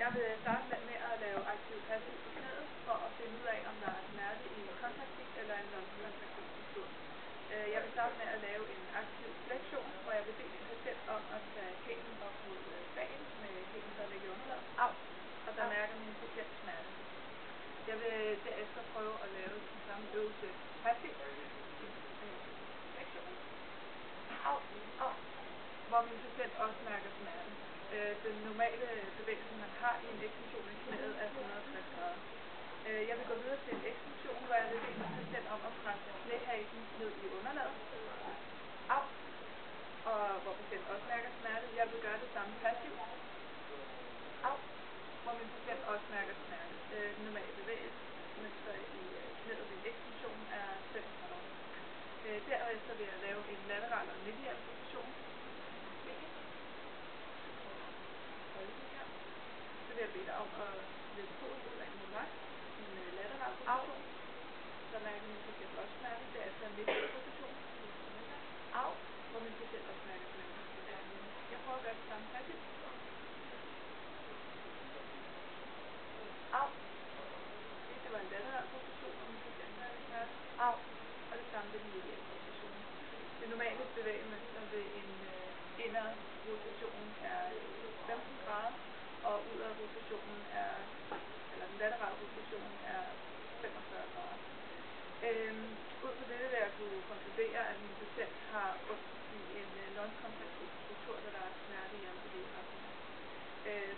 Jeg vil starte med at lave aktiv-passiv på knæet, for at finde ud af, om der er smerte i en kontraktil eller en non-kontraktil struktur. Jeg vil starte med at lave en aktiv flexion, hvor jeg vil bede min patient om at tage hælen op mod bagen med hælen stadigvæk i underlaget. Og der mærker min patient smerte. Jeg vil derefter prøve at lave den samme øvelse passivt, flexion, hvor min patient også mærker smerte. Den normale bevægelse, man har i en ekstension af knæet, er 160 grader. Jeg vil gå videre til en ekstension, hvor jeg vil bede min patient om at presse knæhasen ned i underlaget. Og hvor patienten også mærker smerte. Jeg vil gøre det samme passivt. Hvor min patient også mærker smerte. Den normale bevægelse i knæet ved en ekstension er 5 grader. Derefter vil jeg lave en lateral og medial rotation. Så vil jeg bede dig om at lægge foden ud af mod vej. En lateral rotation. Så mærker min patient også smerte. Derefter en medial rotation. Hvor min patient også mærker smerte. Jeg prøver at gøre det samme passivt. Det var en lateral rotation, hvor min patient mærker smerte. Og det samme ved den mediale rotation. Det normale bevægemønster ved en indad rotation er 15 grader, og udad rotationen eller den laterale rotation er 45 grader. Ud fra det vil jeg kunne konkludere, at min patient har ondt i en non-kontraktil struktur, da der er smerte i alle bevægeretninger.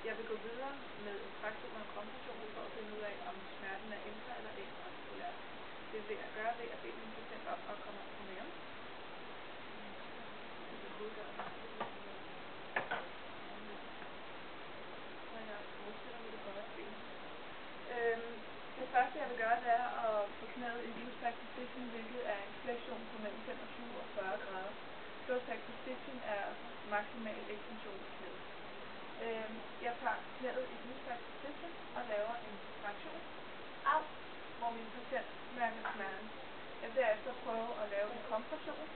Jeg vil gå videre med en traktion og en kompression for at finde ud af, om smerten er intra- eller ekstraartikulær. Det vil jeg gøre ved at bede min patient om at komme op på maven. Og jeg fortsætter med det højre ben. Det første jeg vil gøre, det er at få knæet i loose back position, hvilket er en flexion på mellem 25 og 40 grader. Close back position er maksimal ekstension af knæet. Jeg tager knæet i loose back position og laver en traktion, hvor min patient mærker smerte. Jeg vil derefter prøve at lave en kompression,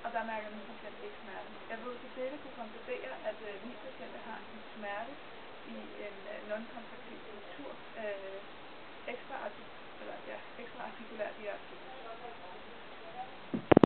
og der mærker min patient ikke smerte. Jeg vil ud til dette kunne konkludere, at min patient har en smerte i en non-kontraktil struktur, ekstraartikulær diaresis.